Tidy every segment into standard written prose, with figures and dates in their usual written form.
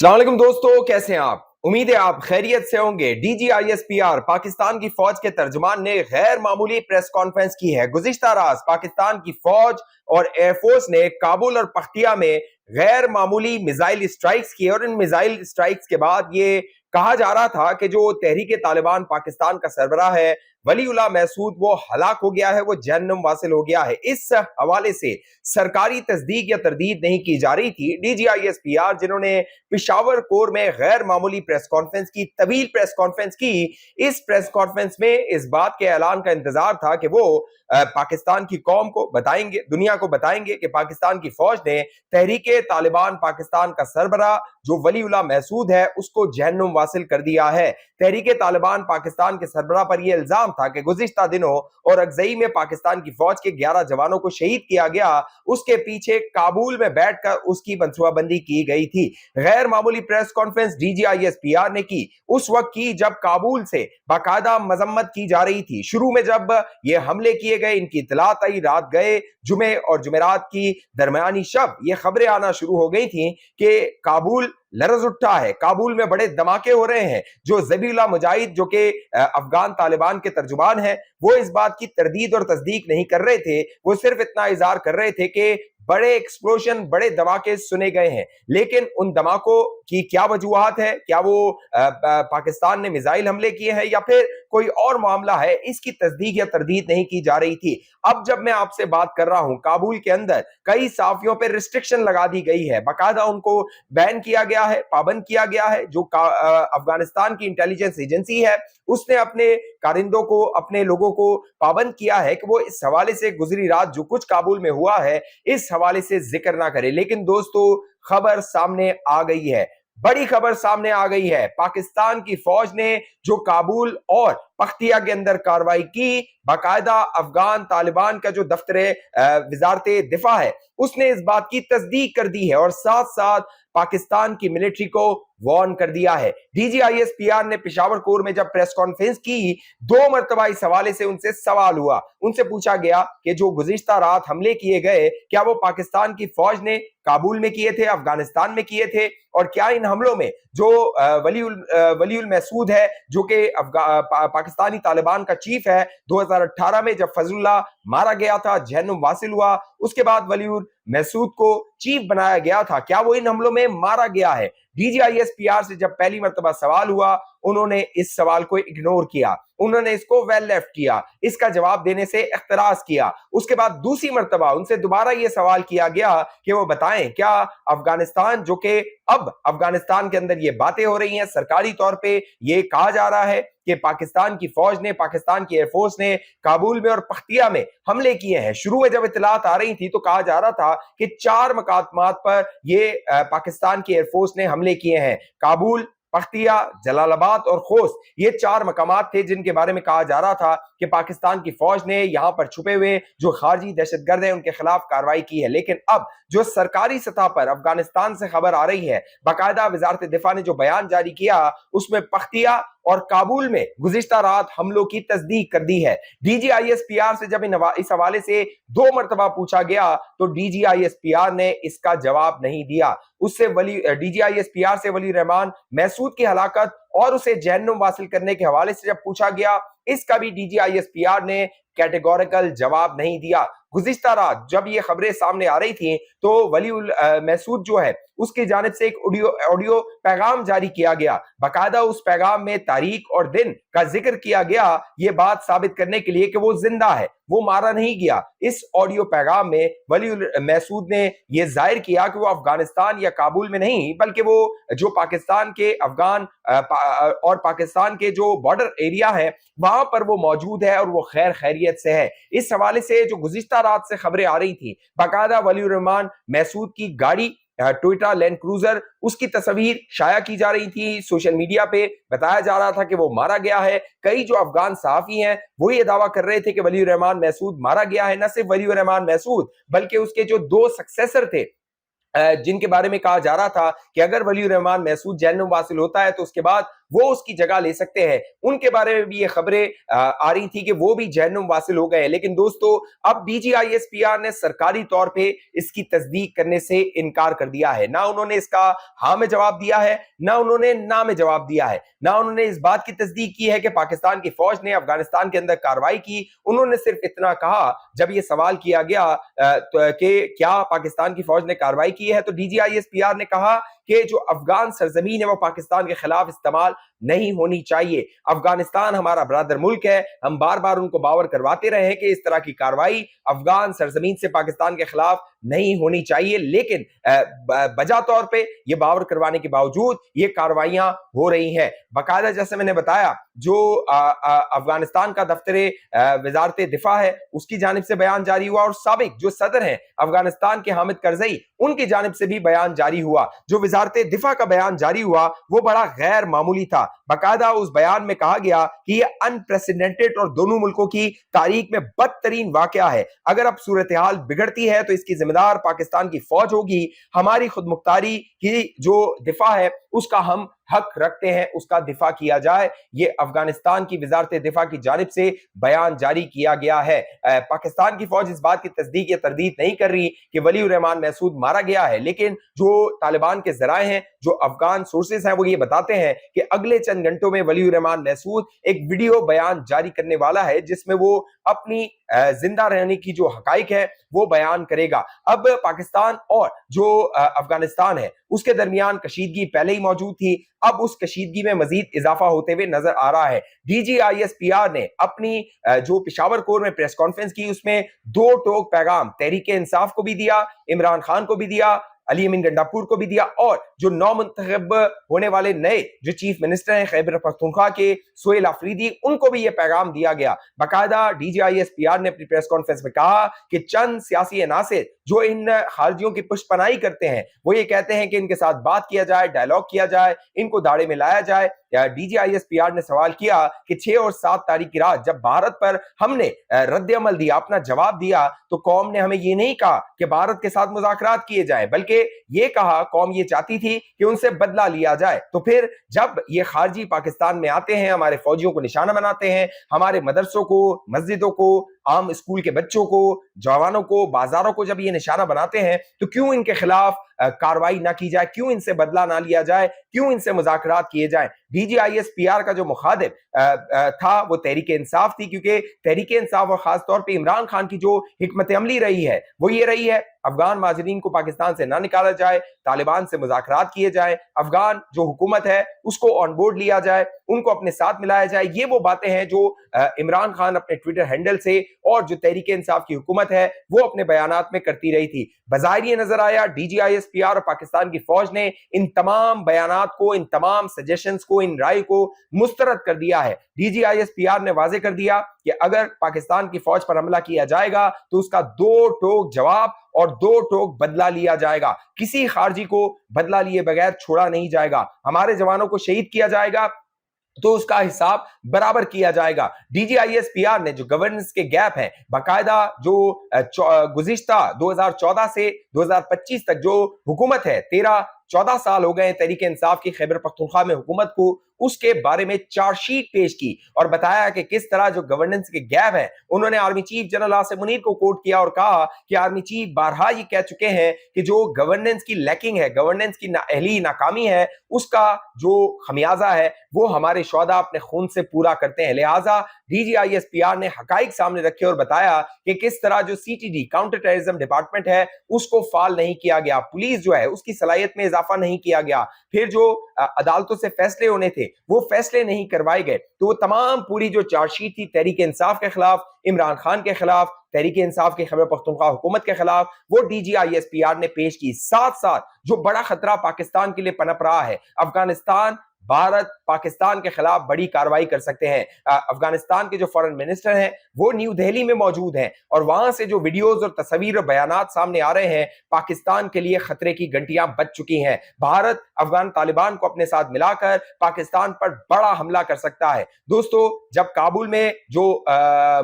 अस्सलाम वालेकुम दोस्तों, कैसे हैं आप? उम्मीद है आप खैरियत से होंगे। DGISPR पाकिस्तान की फौज के तर्जुमान ने गैर मामूली प्रेस कॉन्फ्रेंस की है। गुज़िश्ता रात पाकिस्तान की फौज और एयरफोर्स ने काबुल और पख्तिया में गैर मामूली मिसाइल स्ट्राइक्स किए और इन मिसाइल स्ट्राइक्स के बाद ये कहा जा रहा था कि जो तहरीक तालिबान पाकिस्तान का सरबराह है वलीउल्लाह महसूद वो हलाक हो गया है, वो जहन्नुम वासिल हो गया है। इस हवाले से सरकारी तस्दीक या तरदीद नहीं की जा रही थी। DGISPR जिन्होंने पिशावर कोर में गैर मामूली प्रेस कॉन्फ्रेंस की, तवील प्रेस कॉन्फ्रेंस की, इस प्रेस कॉन्फ्रेंस में इस बात के ऐलान का इंतजार था कि वो पाकिस्तान की कौम को बताएंगे, दुनिया को बताएंगे कि पाकिस्तान की फौज ने तहरीक तालिबान पाकिस्तान का सरबराह जो वलीउल्लाह महसूद है उसको जहन्नुम वासिल कर दिया है। तहरीक तालिबान पाकिस्तान के सरबराह पर यह इल्जाम था कि गुज़िश्ता दिनों और अगज़ई में पाकिस्तान की फौज के 11 जवानों को शहीद किया गया, उसके पीछे काबुल में बैठकर उसकी मंसूबाबंदी की गई थी। गैर मामूली प्रेस कॉन्फ्रेंस DGISPR ने की उस वक्त की जब काबुल से बाकायदा मजम्मत की जा रही थी। शुरू में जब ये हमले किए गए, इनकी इतलात आई, रात गए जुमे और जुमेरात की दरमियानी शब ये खबरें आना शुरू हो गई थी कि काबुल लरज उठा है, काबुल में बड़े धमाके हो रहे हैं। जो ज़बीहुल्लाह मुजाहिद जो कि अफगान तालिबान के तर्जुमान हैं, वो इस बात की तरदीद और तस्दीक नहीं कर रहे थे, वो सिर्फ इतना इज़हार कर रहे थे कि बड़े एक्सप्लोजन, बड़े धमाके सुने गए हैं। लेकिन उन धमाकों की क्या वजूहात है, क्या वो पाकिस्तान ने मिसाइल हमले किए हैं या फिर कोई और मामला है, इसकी तस्दीक या तरदीद नहीं की जा रही थी। अब जब मैं आपसे बात कर रहा हूं, काबुल के अंदर कई साफियों पर रिस्ट्रिक्शन लगा दी गई है, बाकायदा उनको बैन किया गया है, पाबंद किया गया है। जो अफगानिस्तान की इंटेलिजेंस एजेंसी है उसने अपने कारिंदों को, अपने लोगों को पाबंद किया है कि वो इस हवाले से गुजरी रात जो कुछ काबुल में हुआ है इस हवाले से जिक्र ना करे। लेकिन दोस्तों, खबर सामने आ गई है, बड़ी खबर सामने आ गई है। पाकिस्तान की फौज ने जो काबुल और पख्तिया के अंदर कार्रवाई की, बाकायदा अफगान तालिबान का जो दफ्तर वजारत दिफा है उसने इस बात की तस्दीक कर दी है और साथ साथ पाकिस्तान की मिलिट्री को वार्न कर दिया है। DGISPR ने पेशावर कोर में जब प्रेस कॉन्फ्रेंस की, 2 मरतबा इस हवाले से उनसे सवाल हुआ। उनसे पूछा गया कि जो गुज़िश्ता रात हमले किए गए, क्या वो पाकिस्तान की फौज ने काबुल में किए थे, अफगानिस्तान में किए थे, और क्या इन हमलों में जो वलीउल महसूद है जो कि पाकिस्तानी तालिबान का चीफ है, 2018 में जब फजलुल्लाह मारा गया था, जहन्नुम वासिल हुआ, उसके बाद वलीउल महसूद को चीफ बनाया गया था, क्या वो इन हमलों में मारा गया है? DGISPR से जब पहली मर्तबा सवाल हुआ, उन्होंने इस सवाल को इग्नोर किया, उन्होंने इसको वेल लेफ्ट किया, इसका जवाब देने से इख्तराज किया। उसके बाद दूसरी मर्तबा उनसे दोबारा यह सवाल किया गया कि वो बताएं क्या अफगानिस्तान, जो कि अब अफगानिस्तान के अंदर ये बातें हो रही हैं, सरकारी तौर पे ये कहा जा रहा है कि पाकिस्तान की फौज ने, पाकिस्तान की एयरफोर्स ने काबुल में और पख्तिया में हमले किए हैं। शुरू में जब इतलात आ रही थी तो कहा जा रहा था कि 4 मकामात पर ये पाकिस्तान की एयरफोर्स ने हमले किए हैं। काबुल, पख्तिया, जलालाबाद और खोस्त, ये 4 मकामात थे जिनके बारे में कहा जा रहा था कि पाकिस्तान की फौज ने यहां पर छुपे हुए जो खारजी दहशतगर्द हैं उनके खिलाफ कार्रवाई की है। लेकिन अब जो सरकारी सतह पर अफगानिस्तान से खबर आ रही है, बाकायदा वजारत दिफा ने जो बयान जारी किया उसमें पख्तिया और काबुल में गुज़िश्ता रात हमलों की तस्दीक कर दी है। DGISPR से जब इस हवाले से 2 मरतबा पूछा गया तो DGISPR ने इसका जवाब नहीं दिया। उससे DGISPR से वली रहमान महसूद की हलाकत और उसे जहन्नुम वासिल करने के हवाले से जब पूछा गया, इसका भी DGISPR ने कैटेगोरिकल जवाब नहीं दिया। गुज़िश्ता रात जब ये खबरें सामने आ रही थी तो वलीउल महसूद जो है उसकी जानिब से एक ऑडियो पैगाम जारी किया गया। बाकायदा उस पैगाम में तारीख और दिन का जिक्र किया गया, ये बात साबित करने के लिए कि वो जिंदा है, वो मारा नहीं गया। इस ऑडियो पैगाम में वलीउल महसूद ने यह जाहिर किया कि वो अफगानिस्तान या काबुल में नहीं, बल्कि वो जो पाकिस्तान के अफगान और पाकिस्तान के जो बॉर्डर एरिया है वहां पर वो मौजूद है और वो खैर खैरियत से है। इस हवाले से जो गुज़िश्ता रात से खबरें आ रही थी, बाकायदा वलीउर रहमान महसूद की गाड़ी टोयोटा लैंड क्रूजर, उसकी तस्वीर शाया की जा रही थी, सोशल मीडिया पे बताया जा रहा था कि वो मारा गया है। कई जो अफगान सहाफी हैं वो ये दावा कर रहे थे कि वलीउर रहमान महसूद मारा गया है। न सिर्फ वलीउर रहमान महसूद बल्कि उसके जो 2 सक्सेसर थे जिनके बारे में कहा जा रहा था कि अगर वलीउर रहमान महसूद जहन्नुम वासिल होता है तो उसके बाद वो उसकी जगह ले सकते हैं। उनके बारे में भी ये खबरें आ रही थी कि वो भी जहन्नुम वासिल हो गए। लेकिन दोस्तों अब DGISPR ने सरकारी तौर पे इसकी तस्दीक करने से इनकार कर दिया है। ना उन्होंने इसका हाँ में जवाब दिया है, ना उन्होंने ना में जवाब दिया है, ना उन्होंने इस बात की तस्दीक की है कि पाकिस्तान की फौज ने अफगानिस्तान के अंदर कार्रवाई की। उन्होंने सिर्फ इतना कहा, जब ये सवाल किया गया कि क्या पाकिस्तान की फौज ने कार्रवाई की है, तो DGISPR ने कहा कि जो अफगान सरजमीन है वो पाकिस्तान के खिलाफ इस्तेमाल नहीं होनी चाहिए। अफगानिस्तान हमारा बरादर मुल्क है, हम बार बार उनको बावर करवाते रहे हैं कि इस तरह की कार्रवाई अफगान सरजमीन से पाकिस्तान के खिलाफ नहीं होनी चाहिए, लेकिन बजा तौर पे ये बावर करवाने के बावजूद ये कार्रवाइयां हो रही हैं। बाकायदा जैसे मैंने बताया, जो अफगानिस्तान का दफ्तरे वजारत दिफा है उसकी जानिब से बयान जारी हुआ, और साबिक जो सदर हैं अफगानिस्तान के हामिद करजई, उनकी जानिब से भी बयान जारी हुआ। जो वजारत दिफा का बयान जारी हुआ वो बड़ा गैर मामूली था। बाकायदा उस बयान में कहा गया कि ये अनप्रेसिडेंटेड और दोनों मुल्कों की तारीख में बदतरीन वाकया है। अगर अब सूरत हाल बिगड़ती है तो इसकी जिम्मेदार पाकिस्तान की फौज होगी। हमारी खुद मुख्तारी की जो दिफा है उसका हम हक रखते हैं, उसका दिफा किया जाए। ये अफगानिस्तान की वजारत दिफा की जानिब से बयान जारी किया गया है। पाकिस्तान की फौज इस बात की तस्दीक या तरदीद नहीं कर रही कि वली उर रहमान महसूद मारा गया है, लेकिन जो तालिबान के जराए हैं, जो अफगान सोर्सेस हैं, वो ये बताते हैं कि अगले चंद घंटों में वली उर रहमान महसूद एक वीडियो बयान जारी करने वाला है जिसमें वो अपनी जिंदा रहने की जो हकाइक है वो बयान करेगा। अब पाकिस्तान और जो अफगानिस्तान है उसके दरमियान कशीदगी पहले ही मौजूद थी, अब उस कशीदगी में मजीद इजाफा होते हुए नजर आ रहा है। DGISPR ने अपनी जो पेशावर कोर में प्रेस कॉन्फ्रेंस की उसमें दो टोक पैगाम तहरीक इंसाफ को भी दिया, इमरान खान को भी दिया, अली अमीन गंडापुर को भी दिया, और जो नौ मुंतखब होने वाले नए जो चीफ मिनिस्टर हैं खैबर पख्तूनख्वा के सोहेल अफरीदी, उनको भी यह पैगाम दिया गया। बाकायदा DGISPR ने अपनी प्रेस कॉन्फ्रेंस में कहा कि चंद सियासी अनासिर जो इन खारजियों की पुष्पनाई करते हैं वो ये कहते हैं कि इनके साथ बात किया जाए, डायलॉग किया जाए, इनको दाड़े में लाया जाए। DGISPR ने सवाल किया कि 6 और 7 तारीख की रात जब भारत पर हमने रद्द अमल दिया, अपना जवाब दिया, तो कौम ने हमें ये नहीं कहा कि भारत के साथ मुज़ाकरात किए जाए, बल्कि ये कहा, कौम ये चाहती थी कि उनसे बदला लिया जाए। तो फिर जब ये खारजी पाकिस्तान में आते हैं, हमारे फौजियों को निशाना बनाते हैं, हमारे मदरसों को, मस्जिदों को, आम स्कूल के बच्चों को, जवानों को, बाजारों को जब ये निशाना बनाते हैं, तो क्यों इनके खिलाफ कार्रवाई ना की जाए, क्यों इनसे बदला ना लिया जाए, क्यों इनसे मुज़ाकरात किए जाए। DGISPR का जो मुखातिब था वो तहरीक इंसाफ थी, क्योंकि तहरीक इंसाफ और खास तौर पे इमरान खान की जो हिकमत अमली रही है वो ये रही है, अफगान माजरीन को पाकिस्तान से ना निकाला जाए, तालिबान से मुज़ाकरात किए जाए, अफगान जो हुकूमत है उसको ऑन बोर्ड लिया जाए, उनको अपने साथ मिलाया जाए। ये वो बातें हैं जो इमरान खान अपने ट्विटर हैंडल से और जो तहरीक इंसाफ की हुकूमत है वो अपने बयानात में करती रही थी। बज़ाहिर ये नजर आया DGISPR और पाकिस्तान की फौज ने इन तमाम बयानात को, इन तमाम सजेशंस को, इन राय को मुस्तरद कर दिया है। DGISPR ने वाजे कर दिया कि अगर पाकिस्तान की फौज पर हमला किया जाएगा तो उसका दो टोक जवाब और दो टोक बदला लिया जाएगा। किसी खारजी को बदला लिए बगैर छोड़ा नहीं जाएगा। हमारे जवानों को शहीद किया जाएगा तो उसका हिसाब बराबर किया जाएगा। DGISPR ने जो गवर्नेंस के गैप है, बाकायदा जो गुज़िश्ता 2014 से 2025 तक जो हुकूमत है, 13-14 साल हो गए तहरीक इंसाफ की खैबर पख्तूनख्वा में हुकूमत को, उसके बारे में चार्जशीट पेश की और बताया कि किस तरह जो गवर्नेंस के गैप है, उन्होंने army chief general Asim Munir को कोट किया और कहा कि आर्मी चीफ बारहा ये कह चुके हैं कि जो गवर्नेंस की लैकिंग है, गवर्नेंस की नाअहली, नाकामी है, उसका जो खमियाजा है वो हमारे शोहदा अपने खून से पूरा करते हैं। लिहाजा DGISPR ने हकाइक सामने रखे और बताया कि किस तरह जो CTD काउंटर टेररिज्म डिपार्टमेंट है उसको फाल नहीं किया गया, पुलिस जो है उसकी सलाहियत में इजाफा नहीं किया गया, फिर जो अदालतों से फैसले होने थे वो फैसले नहीं करवाए गए। तो वो तमाम पूरी जो चार्जशीट थी तहरीक इंसाफ के खिलाफ, इमरान खान के खिलाफ, तहरीक इंसाफ की खैबर पख्तूनख्वा हुकूमत के खिलाफ, वो DGISPR ने पेश की। साथ साथ जो बड़ा खतरा पाकिस्तान के लिए पनप रहा है, अफगानिस्तान, भारत पाकिस्तान के खिलाफ बड़ी कार्रवाई कर सकते हैं। अफगानिस्तान के जो फॉरेन मिनिस्टर हैं वो न्यू दिल्ली में मौजूद हैं और वहां से जो वीडियोस और तस्वीर और बयानात सामने आ रहे हैं, पाकिस्तान के लिए खतरे की घंटियां बज चुकी हैं। भारत अफगान तालिबान को अपने साथ मिलाकर पाकिस्तान पर बड़ा हमला कर सकता है। दोस्तों, जब काबुल में जो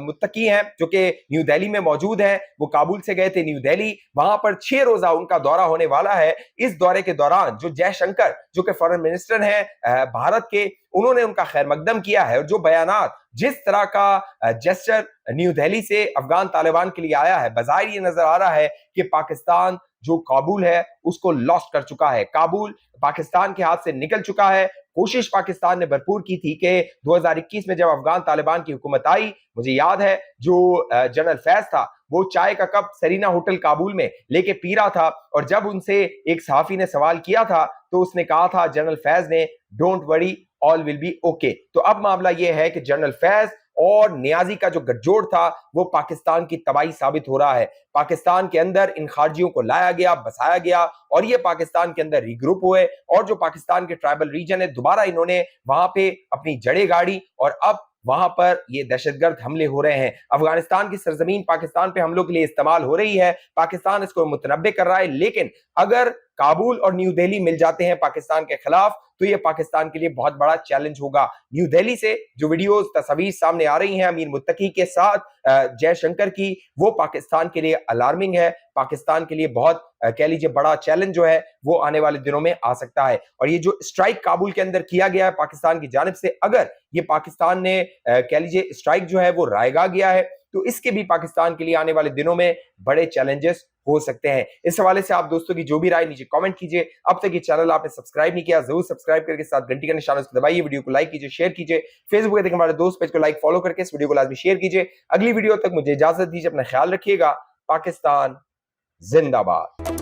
मुत्तकी हैं जो कि न्यू दिल्ली में मौजूद हैं, वो काबुल से गए थे न्यू दिल्ली, वहां पर 6 रोजा उनका दौरा होने वाला है। इस दौरे के दौरान जो जयशंकर जो कि फॉरेन मिनिस्टर हैं भारत के, उन्होंने उनका खैर मकदम किया है। और जो बयानात, जिस तरह का जेस्चर न्यू दिल्ली से अफगान तालिबान के लिए आया है, बज़ाहिर ये नजर आ रहा है कि पाकिस्तान जो काबुल है उसको लॉस्ट कर चुका है, काबुल पाकिस्तान के हाथ से निकल चुका है। कोशिश पाकिस्तान ने भरपूर की थी कि 2021 में जब अफगान तालिबान की हुकूमत आई, मुझे याद है जो जनरल फैज था वो चाय का कप सरीना होटल काबुल में लेके पी रहा था, और जब उनसे एक सहाफी ने सवाल किया था तो उसने कहा था, जनरल फैज ने, don't worry all will be okay. तो अब मामला यह है कि जनरल फैज और नियाजी का जो गठजोड़ था वो पाकिस्तान की तबाही साबित हो रहा है। पाकिस्तान के अंदर इन खारजियों को लाया गया, बसाया गया, और ये पाकिस्तान के अंदर रीग्रुप हुए, और जो पाकिस्तान के ट्राइबल रीजन है दोबारा इन्होंने वहां पे अपनी जड़ें गाड़ी, और अब वहां पर ये दहशतगर्द हमले हो रहे हैं। अफगानिस्तान की सरजमीन पाकिस्तान पे हमलों के लिए इस्तेमाल हो रही है, पाकिस्तान इसको मुतनब्बे कर रहा है, लेकिन अगर काबुल और न्यू दिल्ली मिल जाते हैं पाकिस्तान के खिलाफ तो ये पाकिस्तान के लिए बहुत बड़ा चैलेंज होगा। न्यू दिल्ली से जो वीडियोस तस्वीर सामने आ रही हैं अमीर मुत्तकी के साथ जयशंकर की, वो पाकिस्तान के लिए अलार्मिंग है, पाकिस्तान के लिए बहुत कह लीजिए बड़ा चैलेंज जो है वो आने वाले दिनों में आ सकता है। और ये जो स्ट्राइक काबुल के अंदर किया गया है पाकिस्तान की जानिब से, अगर ये पाकिस्तान ने कह लीजिए स्ट्राइक जो है वो रायगा गया है तो इसके भी पाकिस्तान के लिए आने वाले दिनों में बड़े चैलेंजेस हो सकते हैं। इस हवाले से आप दोस्तों की जो भी राय नीचे कमेंट कीजिए। अब तक ये चैनल आपने सब्सक्राइब नहीं किया, जरूर सब्सक्राइब करके साथ घंटी का निशान उसको दबाइए, वीडियो को लाइक कीजिए, शेयर कीजिए, फेसबुक पे देखें हमारे दोस्त पेज को लाइक फॉलो करके इस वीडियो को लाजमी शेयर कीजिए। अगली वीडियो तक मुझे इजाजत दीजिए, अपना ख्याल रखिएगा। पाकिस्तान जिंदाबाद।